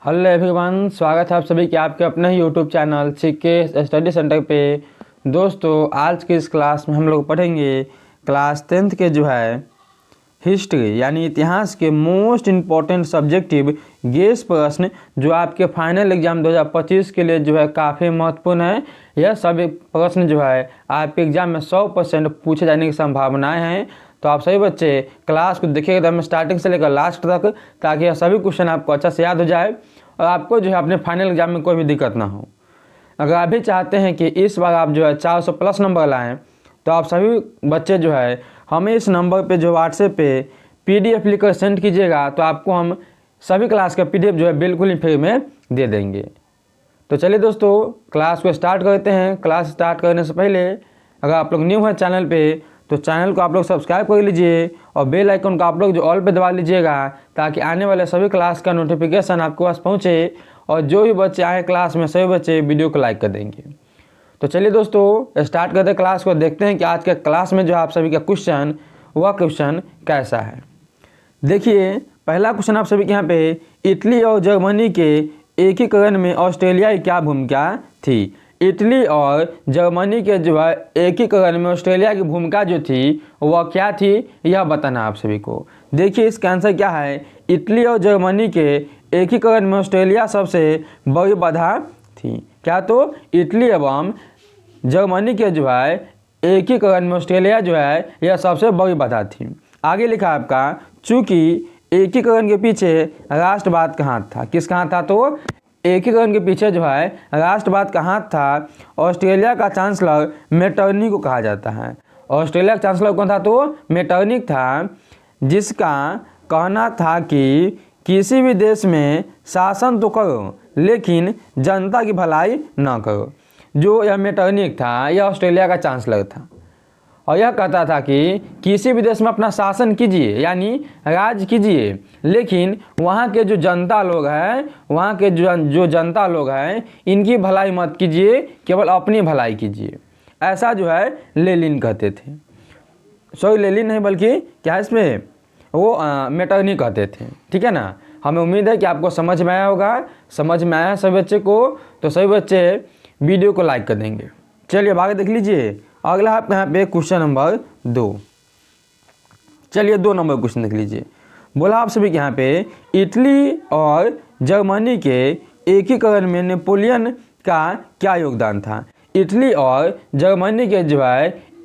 Hello everyone, स्वागत है आप सभी के आपके अपने ही YouTube channel CK study centre पे। दोस्तों, आज की इस क्लास में हम लोग पढ़ेंगे क्लास 10th के हिस्ट्री यानी इतिहास के मोस्ट इम्पॉर्टेंट सब्जेक्टिव गेस प्रश्न जो आपके फाइनल एग्जाम 2025 के लिए काफ़ी महत्वपूर्ण है। यह सभी प्रश्न आपके एग्जाम में 100% पूछे जाने की संभावनाएं हैं। तो आप सभी बच्चे क्लास को देखिएगा एकदम स्टार्टिंग से लेकर लास्ट तक, ताकि यह सभी क्वेश्चन आपको अच्छा से याद हो जाए और आपको अपने फाइनल एग्जाम में कोई भी दिक्कत ना हो। अगर आप भी चाहते हैं कि इस बार आप 400 प्लस नंबर लाएं, तो आप सभी बच्चे हमें इस नंबर पे व्हाट्सएप पे PDF लिखकर सेंड कीजिएगा, तो आपको हम सभी क्लास का PDF बिल्कुल ही फ्री में दे देंगे। तो चलिए दोस्तों, क्लास को स्टार्ट करते हैं। क्लास स्टार्ट करने से पहले अगर आप लोग न्यू हैं चैनल पे, तो चैनल को आप लोग सब्सक्राइब कर लीजिए और बेल आइकन को आप लोग ऑल पे दबा लीजिएगा, ताकि आने वाले सभी क्लास का नोटिफिकेशन आपके पास पहुँचे और जो भी बच्चे आए क्लास में सभी बच्चे वीडियो को लाइक कर देंगे। तो चलिए दोस्तों, स्टार्ट करते क्लास को। देखते हैं कि आज के क्लास में आप सभी का क्वेश्चन कैसा है। देखिए, पहला क्वेश्चन आप सभी के यहाँ पे, इटली और जर्मनी के एकीकरण में ऑस्ट्रेलिया की क्या भूमिका थी। इटली और जर्मनी के एकीकरण में ऑस्ट्रेलिया की भूमिका जो थी वह क्या थी, यह बताना आप सभी को। देखिए, इसका आंसर क्या है। इटली और जर्मनी के एकीकरण में ऑस्ट्रेलिया सबसे बड़ी बाधा थी। क्या? तो इटली एवं जर्मनी के एकीकरण में ऑस्ट्रेलिया यह सबसे बड़ी बाधा थी। आगे लिखा आपका, चूंकि एकीकरण के पीछे राष्ट्रवाद का हाथ था। किसका हाथ था? तो एकीकरण के पीछे राष्ट्रवाद का हाथ था। ऑस्ट्रेलिया का चांसलर मेटरनी को कहा जाता है। ऑस्ट्रेलिया का चांसलर कौन था? तो मेटरनी था, जिसका कहना था कि किसी भी देश में शासन तो करो, लेकिन जनता की भलाई ना करो। जो यह मेटरनी था, यह ऑस्ट्रेलिया का चांसलर था और यह कहता था कि किसी भी देश में अपना शासन कीजिए, यानी राज कीजिए, लेकिन वहाँ के जो जनता लोग हैं, वहाँ के जो जनता लोग हैं, इनकी भलाई मत कीजिए, केवल अपनी भलाई कीजिए। ऐसा लेनिन कहते थे। सॉरी, लेनिन नहीं, बल्कि क्या इसमें वो मेटरनी कहते थे। ठीक है ना। हमें उम्मीद है कि आपको समझ में आया होगा। समझ में आया सभी बच्चे को, तो सभी बच्चे वीडियो को लाइक कर देंगे। चलिए अब आगे देख लीजिए। अगला आप यहाँ पे क्वेश्चन नंबर 2। चलिए 2 नंबर क्वेश्चन देख लीजिए। बोला आप सभी के यहाँ पे, इटली और जर्मनी के एकीकरण में नेपोलियन का क्या योगदान था। इटली और जर्मनी के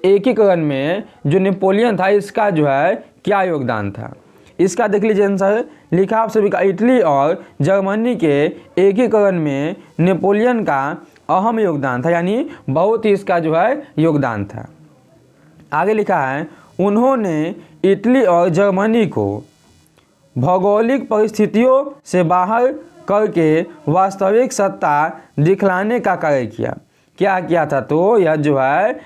एकीकरण में जो नेपोलियन था, इसका क्या योगदान था। इसका देख लीजिए आंसर। लिखा आप सभी का, इटली और जर्मनी के एकीकरण में नेपोलियन का अहम योगदान था, यानी बहुत ही इसका योगदान था। आगे लिखा है, उन्होंने इटली और जर्मनी को भौगोलिक परिस्थितियों से बाहर करके वास्तविक सत्ता दिखलाने का कार्य किया। क्या किया था? तो यह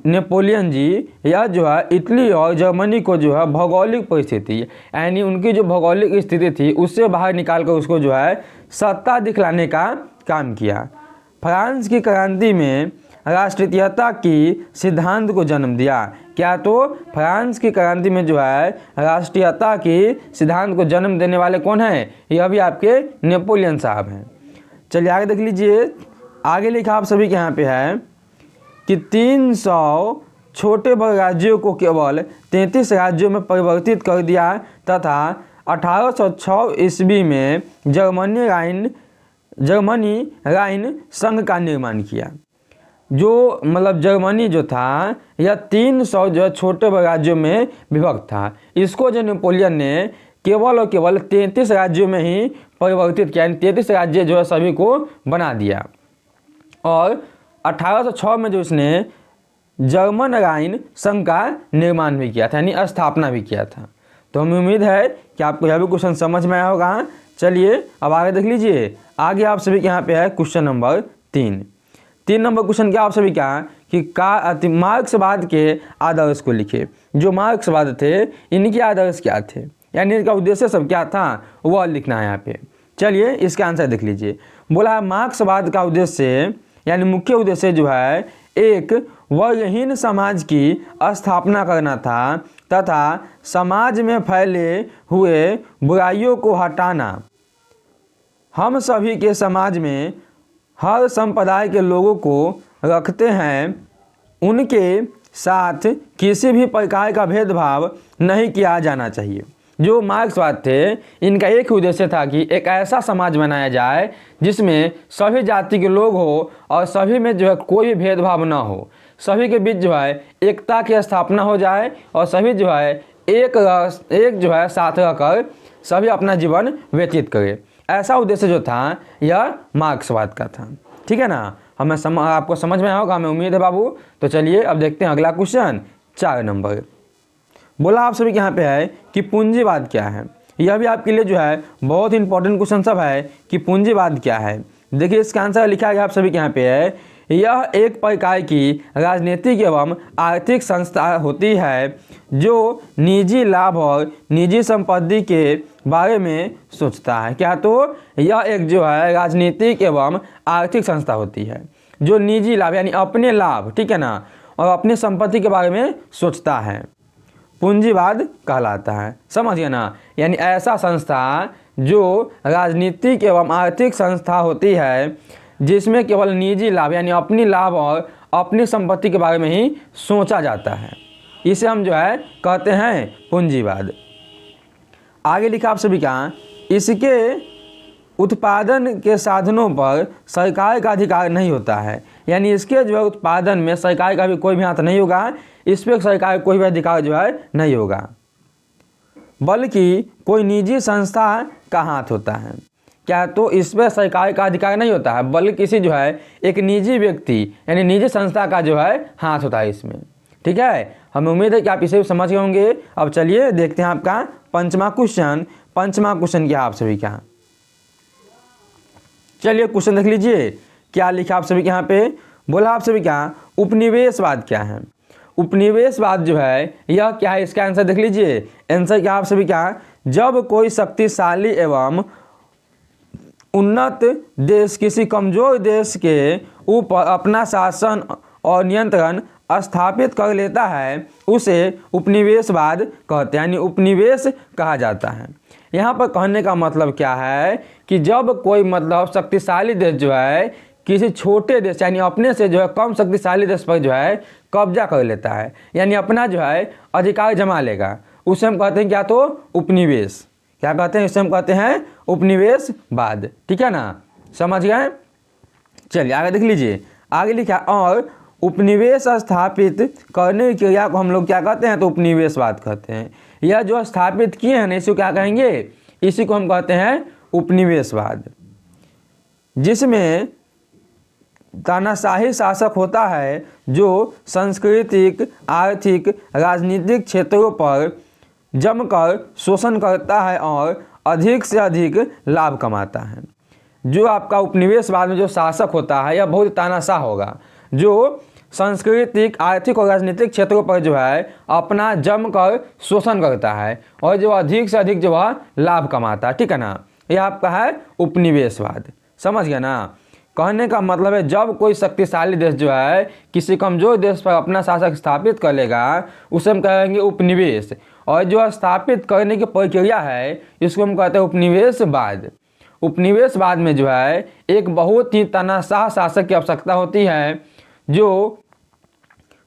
नेपोलियन जी यह इटली और जर्मनी को भौगोलिक परिस्थिति, यानी उनकी जो भौगोलिक स्थिति थी, उससे बाहर निकाल कर उसको सत्ता दिखलाने का काम किया। फ्रांस की क्रांति में राष्ट्रीयता की सिद्धांत को जन्म दिया। क्या? तो फ्रांस की क्रांति में राष्ट्रीयता की सिद्धांत को जन्म देने वाले कौन हैं? यह भी आपके नेपोलियन साहब हैं। चलिए आगे देख लीजिए। आगे लिखा आप सभी के यहाँ पे है कि 300 छोटे बड़े राज्यों को केवल 33 राज्यों में परिवर्तित कर दिया तथा 1806 ईस्वी में जर्मनी राइन संघ का निर्माण किया। जो जर्मनी था, यह 300 छोटे बड़े राज्यों में विभक्त था। इसको नेपोलियन ने केवल और केवल 33 राज्यों में ही परिवर्तित किया, यानी 33 राज्य सभी को बना दिया। और 1806 में इसने जर्मन राइन संघ का निर्माण भी किया था, यानी स्थापना भी किया था। तो हमें उम्मीद है कि आपको यह भी क्वेश्चन समझ में आया होगा। चलिए अब आगे देख लीजिए। आगे आप सभी के यहाँ पे है क्वेश्चन नंबर 3। 3 नंबर क्वेश्चन क्या आप सभी का, कि मार्क्सवाद के आदर्श को लिखे। जो मार्क्सवाद थे, इनके आदर्श क्या थे, यानी इनका उद्देश्य सब क्या था, वह लिखना है यहाँ पे। चलिए इसका आंसर देख लीजिए। बोला, मार्क्सवाद का उद्देश्य यानी मुख्य उद्देश्य एक वर्गहीन समाज की स्थापना करना था तथा समाज में फैले हुए बुराइयों को हटाना हम सभी के समाज में हर संप्रदाय के लोगों को रखते हैं, उनके साथ किसी भी प्रकार का भेदभाव नहीं किया जाना चाहिए। जो मार्क्सवाद थे, इनका एक उद्देश्य था कि एक ऐसा समाज बनाया जाए जिसमें सभी जाति के लोग हो और सभी में जो है कोई भी भेदभाव ना हो, सभी के बीच जो है एकता की स्थापना हो जाए और सभी जो है एक जो है साथ रहकर सभी अपना जीवन व्यतीत करें। ऐसा उद्देश्य जो था यह मार्क्सवाद का था। ठीक है ना, आपको समझ में आया होगा, हमें उम्मीद है बाबू। तो चलिए अब देखते हैं अगला क्वेश्चन 4 नंबर। बोला आप सभी के यहाँ पे है कि पूंजीवाद क्या है। यह भी आपके लिए जो है बहुत इंपॉर्टेंट क्वेश्चन सब है कि पूंजीवाद क्या है। देखिए इसका आंसर लिखा गया आप सभी के यहाँ पे है, यह एक प्रकार की राजनीतिक एवं आर्थिक संस्था होती है जो निजी लाभ और निजी संपत्ति के बारे में सोचता है। क्या? तो यह एक जो है राजनीतिक एवं आर्थिक संस्था होती है जो निजी लाभ यानी अपने लाभ, ठीक है ना, और अपनी संपत्ति के बारे में सोचता है, पूंजीवाद कहलाता है। समझ गए ना, यानी ऐसा संस्था जो राजनीतिक एवं आर्थिक संस्था होती है जिसमें केवल निजी लाभ यानी अपनी लाभ और अपनी संपत्ति के बारे में ही सोचा जाता है, इसे हम जो है कहते हैं पूंजीवाद। आगे लिखा आप सभी का, इसके उत्पादन के साधनों पर सरकार का अधिकार नहीं होता है, यानी इसके जो है उत्पादन में सरकार का भी कोई भी हाथ नहीं होगा, इस पर सरकार कोई भी अधिकार जो है नहीं होगा, बल्कि कोई निजी संस्था का हाथ होता है। क्या? तो इस पर सरकार का अधिकार नहीं होता है, बल्कि किसी जो है एक निजी व्यक्ति यानी निजी संस्था का जो है हाथ होता है इसमें। ठीक है, हमें उम्मीद है कि आप इसे भी समझ गए होंगे। अब चलिए देखते हैं आपका पंचमा क्वेश्चन क्या आप सभी का। चलिए क्वेश्चन देख लीजिए क्या लिखा आप सभी के यहाँ पे। बोला आप सभी का, उपनिवेशवाद क्या है। उपनिवेशवाद जो है यह क्या है, इसका आंसर देख लीजिए। आंसर क्या आप सभी का, जब कोई शक्तिशाली एवं उन्नत देश किसी कमजोर देश के ऊपर अपना शासन और नियंत्रण स्थापित कर लेता है उसे उपनिवेशवाद कहते हैं, यानी उपनिवेश कहा जाता है। यहाँ पर कहने का मतलब क्या है कि जब कोई मतलब शक्तिशाली देश जो है किसी छोटे देश यानी अपने से जो है कम शक्तिशाली देश पर जो है कब्जा कर लेता है, यानी अपना जो है अधिकार जमा लेगा, उसे हम कहते हैं क्या? तो उपनिवेश। क्या कहते हैं? इसे हम कहते हैं उपनिवेशवाद। ठीक है ना, समझ गए। चलिए आगे देख लीजिए, आगे लिखा, और उपनिवेश स्थापित करने की क्रिया को हम लोग क्या कहते हैं? तो उपनिवेशवाद कहते हैं। यह जो स्थापित किए हैं ना, इसी को क्या कहेंगे? इसी को हम कहते हैं उपनिवेशवाद, जिसमें तानाशाही शासक होता है जो सांस्कृतिक, आर्थिक, राजनीतिक क्षेत्रों पर जमकर शोषण करता है और अधिक से अधिक लाभ कमाता है। जो आपका उपनिवेशवाद में जो शासक होता है यह बहुत तानाशाह होगा, जो सांस्कृतिक, आर्थिक और राजनीतिक क्षेत्रों पर जो है अपना जमकर शोषण करता है और जो अधिक से अधिक जो है लाभ कमाता है। ठीक है ना, यह आपका है उपनिवेशवाद। समझ गया ना, कहने का मतलब है जब कोई शक्तिशाली देश जो है किसी कमजोर देश पर अपना शासक स्थापित कर लेगा उसे हम कहेंगे उपनिवेश, और जो स्थापित करने की प्रक्रिया है इसको हम कहते हैं उपनिवेशवाद। उपनिवेशवाद में जो है एक बहुत ही तानाशाह शासक की आवश्यकता होती है जो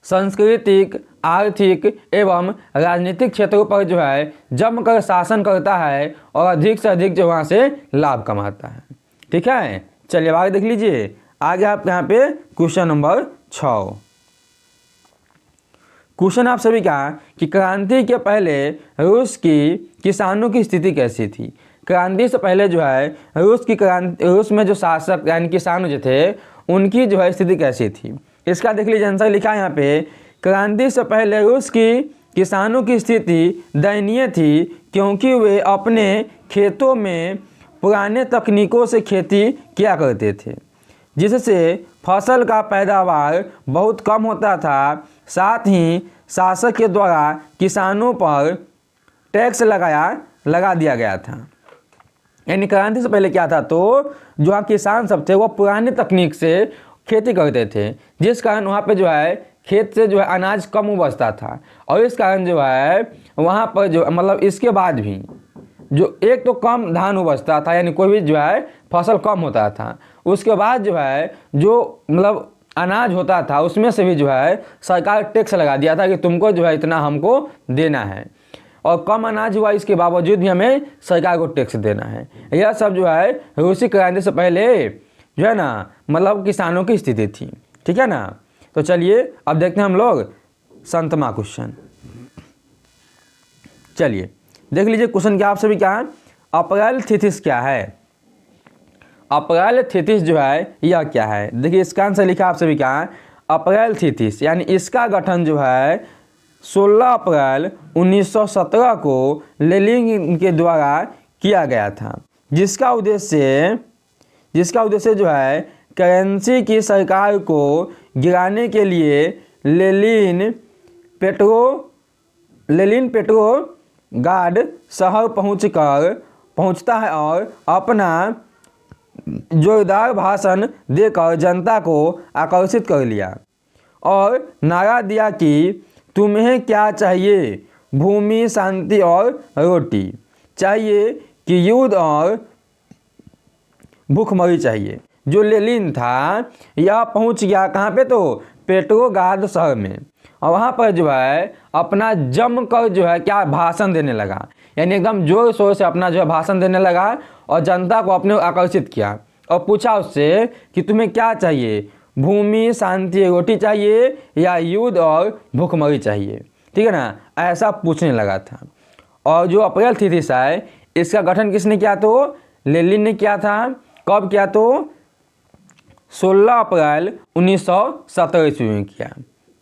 सांस्कृतिक, आर्थिक एवं राजनीतिक क्षेत्रों पर जो है जमकर शासन करता है और अधिक से अधिक जो वहाँ से लाभ कमाता है। ठीक है, चलिए आगे देख लीजिए। आगे आप यहाँ पे क्वेश्चन नंबर 6। क्वेश्चन आप सभी का कि क्रांति के पहले रूस की किसानों की स्थिति कैसी थी। क्रांति से पहले जो है रूस में जो शासक यानी किसान जो थे उनकी जो है स्थिति कैसी थी, इसका देख लीजिए आंसर लिखा है यहाँ पे। क्रांति से पहले रूस की किसानों की स्थिति दयनीय थी क्योंकि वे अपने खेतों में पुराने तकनीकों से खेती किया करते थे, जिससे फसल का पैदावार बहुत कम होता था। साथ ही शासक के द्वारा किसानों पर टैक्स लगा दिया गया था। यानी क्रांति से पहले क्या था, तो जो किसान सब थे वो पुरानी तकनीक से खेती करते थे, जिस कारण वहाँ पे जो है खेत से जो है अनाज कम उपजता था, और इस कारण जो है वहाँ पर जो मतलब इसके बाद भी जो एक तो कम धान उपजता था, यानी कोई भी जो है फसल कम होता था। उसके बाद जो है जो मतलब अनाज होता था उसमें से भी जो है सरकार टैक्स लगा दिया था कि तुमको जो है इतना हमको देना है, और कम अनाज हुआ इसके बावजूद भी हमें सरकार को टैक्स देना है। यह सब जो है रूसी क्रांति से पहले जो है ना मतलब किसानों की स्थिति थी। ठीक है ना। तो चलिए अब देखते हैं हम लोग संतमा क्वेश्चन। चलिए देख लीजिए क्वेश्चन क्या आपसे भी क्या है, अप्रैल थिथिस क्या है। अप्रैल थिथिस जो है यह क्या है। देखिए इसका आंसर लिखा आपसे भी क्या है, अप्रैल थिथिस, यानी इसका गठन जो है 16 अप्रैल 1917 को लेनिन के द्वारा किया गया था, जिसका उद्देश्य जो है करेंसी की सरकार को गिराने के लिए लेनिन पेट्रोगाड शहर पहुंचता है और अपना जोरदार भाषण देकर जनता को आकर्षित कर लिया और नारा दिया कि तुम्हें क्या चाहिए, भूमि, शांति और रोटी चाहिए कि युद्ध और भूखमरी चाहिए। जो लेनिन था यह पहुंच गया कहाँ पे, तो पेट्रोगाद शहर में, और वहाँ पर जो है अपना जम कर जो है क्या भाषण देने लगा, यानी एकदम जोर शोर से अपना जो है भाषण देने लगा और जनता को अपने आकर्षित किया और पूछा उससे कि तुम्हें क्या चाहिए, भूमि, शांति, रोटी चाहिए या युद्ध और भूखमरी चाहिए। ठीक है ना, ऐसा पूछने लगा था। और जो अप्रैल थिथिस है इसका गठन किसने किया, तो लेनिन ने किया था। कब किया, तो 16 अप्रैल 1917 ईस्वी में किया।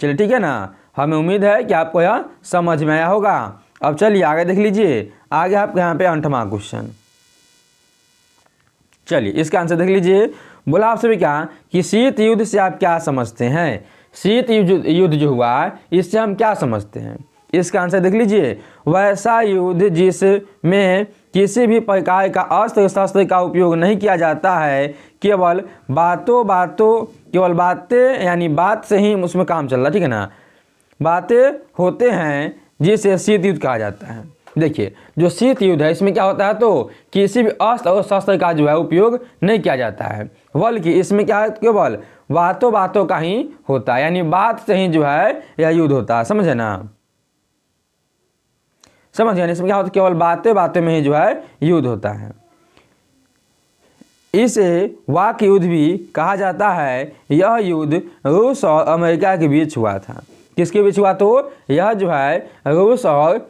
चलिए ठीक है ना, हमें उम्मीद है कि आपको यह समझ में आया होगा। अब चलिए आगे देख लीजिए, आगे आपके यहाँ पे 8वां क्वेश्चन। चलिए इसका आंसर देख लीजिए। बोला आपसे भी क्या कि शीत युद्ध से आप क्या समझते हैं। शीत युद्ध जो हुआ इससे हम क्या समझते हैं। इसका आंसर देख लीजिए, वैसा युद्ध जिसमें किसी भी प्रकार का अस्त्र शस्त्र का उपयोग नहीं किया जाता है, केवल बातें यानी बात से ही उसमें काम चल रहा है। ठीक है ना, बातें होते हैं जिसे शीत युद्ध कहा जाता है। देखिए जो शीत युद्ध है इसमें क्या होता है, तो किसी भी अस्त्र और शस्त्र का जो है उपयोग नहीं किया जाता है, बल्कि इसमें क्या है, केवल बातों का ही होता है, यानी बात से ही जो है यह युद्ध होता है। समझे ना, समझ गए। इसमें क्या होता है, केवल बातें में ही जो है युद्ध होता है। इसे वाक युद्ध भी कहा जाता है। यह युद्ध रूस और अमेरिका के बीच हुआ था। किसके बीच हुआ, तो यह जो है रूस और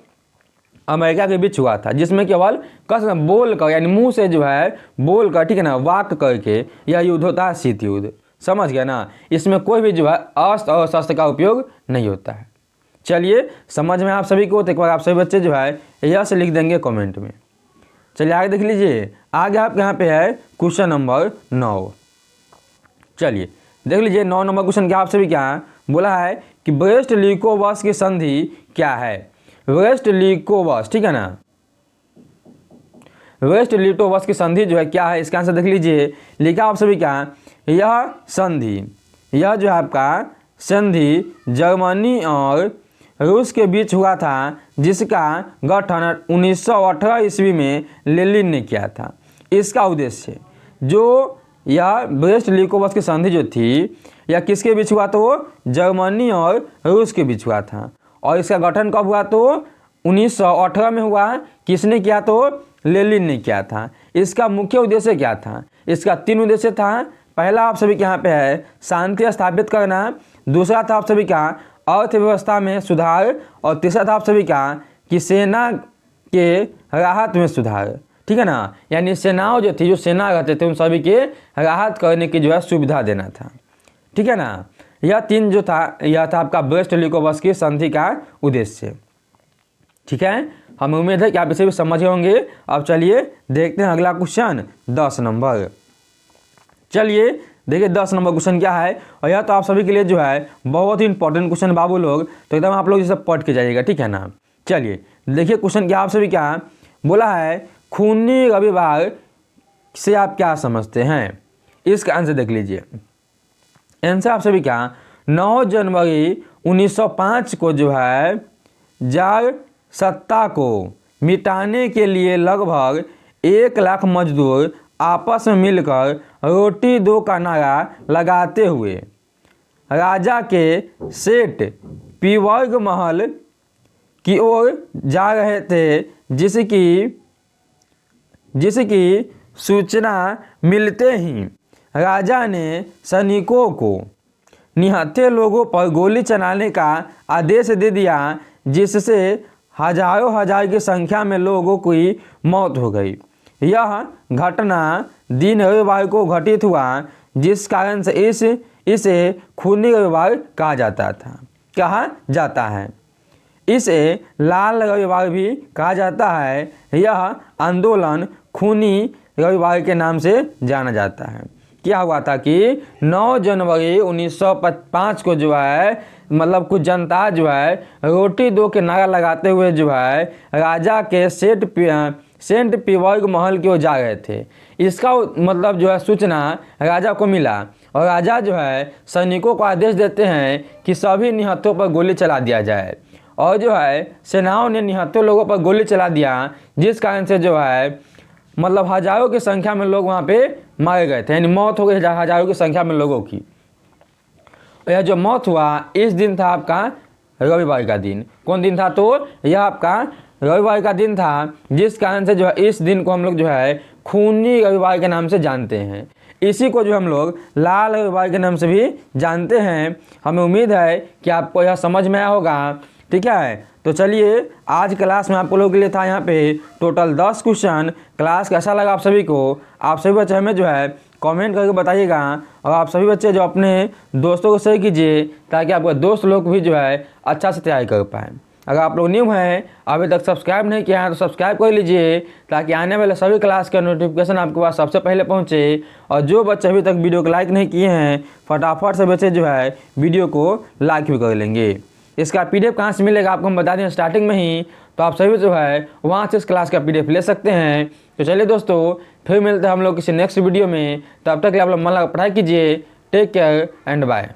अमेरिका के बीच हुआ था, जिसमें केवल कसम बोल कर यानी मुंह से जो है बोल कर, ठीक है ना, वाक करके यह युद्ध होता है शीत युद्ध। समझ गया ना, इसमें कोई भी जो है अस्त्र और शस्त्र का उपयोग नहीं होता है। चलिए समझ में आप सभी को, तो एक बार आप सभी बच्चे जो है यह से लिख देंगे कमेंट में। चलिए आगे देख लीजिए, आगे आपके यहाँ पे है क्वेश्चन नंबर 9। चलिए देख लीजिए 9 नंबर क्वेश्चन क्या आपसे भी क्या है, बोला है कि ब्रेस्ट-लिटोवस की संधि क्या है। ब्रेस्ट-लिटोवस, ठीक है ना, ब्रेस्ट-लिटोवस की संधि जो है क्या है, इसका आंसर देख लीजिए। लिखा आप सभी क्या, यह संधि, यह जो है आपका संधि जर्मनी और रूस के बीच हुआ था, जिसका गठन 1918 ईस्वी में लेनिन ने किया था। इसका उद्देश्य जो यह ब्रेस्ट-लिटोवस की संधि जो थी यह किसके बीच हुआ, तो जर्मनी और रूस के बीच हुआ था। और इसका गठन कब हुआ, तो 1918 में हुआ। किसने किया, तो लेनिन ने किया था। इसका मुख्य उद्देश्य क्या था, इसका 3 उद्देश्य था। पहला आप सभी के यहाँ पे है शांति स्थापित करना, दूसरा था आप सभी का अर्थव्यवस्था में सुधार, और तीसरा था आप सभी का कि सेना के राहत में सुधार। ठीक है ना, यानी सेनाओं जो थी, जो सेना रहते थे उन सभी के राहत करने की जो है सुविधा देना था। ठीक है ना, यह 3 जो था यह था आपका ब्रेस्ट-लिटोवस की संधि का उद्देश्य। ठीक है, हमें उम्मीद है कि आप इसे भी समझ होंगे। अब चलिए देखते हैं अगला क्वेश्चन 10 नंबर। चलिए देखिए 10 नंबर क्वेश्चन क्या है, और यह तो आप सभी के लिए जो है बहुत ही इंपॉर्टेंट क्वेश्चन बाबू लोग, तो एकदम आप लोग ये सब पढ़ के जाइएगा। ठीक है ना, चलिए देखिए क्वेश्चन क्या आप सभी क्या बोला है, खूनी रविवार से आप क्या समझते हैं। इसका आंसर देख लीजिए। आंसर आप सभी क्या, 9 जनवरी 1905 को जो है जार सत्ता को मिटाने के लिए लगभग 1 लाख मजदूर आपस में मिलकर रोटी दो का नारा लगाते हुए राजा के सेठ पीवर्ग महल की ओर जा रहे थे, जिसकी सूचना मिलते ही राजा ने सैनिकों को निहत्थे लोगों पर गोली चलाने का आदेश दे दिया, जिससे हजारों हजार की संख्या में लोगों की मौत हो गई। यह घटना दिन रविवार को घटित हुआ, जिस कारण से इसे खूनी रविवार कहा जाता है। इसे लाल रविवार भी कहा जाता है। यह आंदोलन खूनी रविवार के नाम से जाना जाता है। क्या हुआ था कि 9 जनवरी 1905 को जो है मतलब कुछ जनता जो है रोटी दो के नारा लगाते हुए जो है राजा के सेंट पीवर्ग महल की ओर जा रहे थे। इसका मतलब जो है सूचना राजा को मिला और राजा जो है सैनिकों को आदेश देते हैं कि सभी निहत्थों पर गोली चला दिया जाए, और जो है सेनाओं ने निहत्थे लोगों पर गोली चला दिया, जिस कारण से जो है मतलब हजारों की संख्या में लोग वहाँ पे मारे गए थे, यानी मौत हो गई हजारों की संख्या में लोगों की। यह जो मौत हुआ इस दिन था आपका रविवार का दिन। कौन दिन था? तो यह आपका रविवार का दिन था, जिस कारण से जो है इस दिन को हम लोग जो है खूनी रविवार के नाम से जानते हैं। इसी को जो हम लोग लाल रविवार के नाम से भी जानते हैं। हमें उम्मीद है कि आपको यह समझ में आया होगा। ठीक है, तो चलिए आज क्लास में आप लोगों के लिए था यहाँ पे टोटल 10 क्वेश्चन। क्लास कैसा लगा आप सभी को? आप सभी बच्चे हमें जो है कमेंट करके बताइएगा, और आप सभी बच्चे जो अपने दोस्तों को शेयर कीजिए ताकि आपके दोस्त लोग भी जो है अच्छा से तैयारी कर पाएँ। अगर आप लोग न्यू हैं, अभी तक सब्सक्राइब नहीं किया है तो सब्सक्राइब कर लीजिए ताकि आने वाले सभी क्लास का नोटिफिकेशन आपके पास सबसे पहले पहुंचे। और जो बच्चे अभी तक वीडियो को लाइक नहीं किए हैं, फटाफट से बच्चे जो है वीडियो को लाइक भी कर लेंगे। इसका PDF कहाँ से मिलेगा आपको हम बता दें स्टार्टिंग में ही, तो आप सभी जो है वहाँ से इस क्लास का PDF ले सकते हैं। तो चलिए दोस्तों, फिर मिलते हैं हम लोग किसी नेक्स्ट वीडियो में। तब तक आप लोग मन लगा पढ़ाई कीजिए। Take care and bye.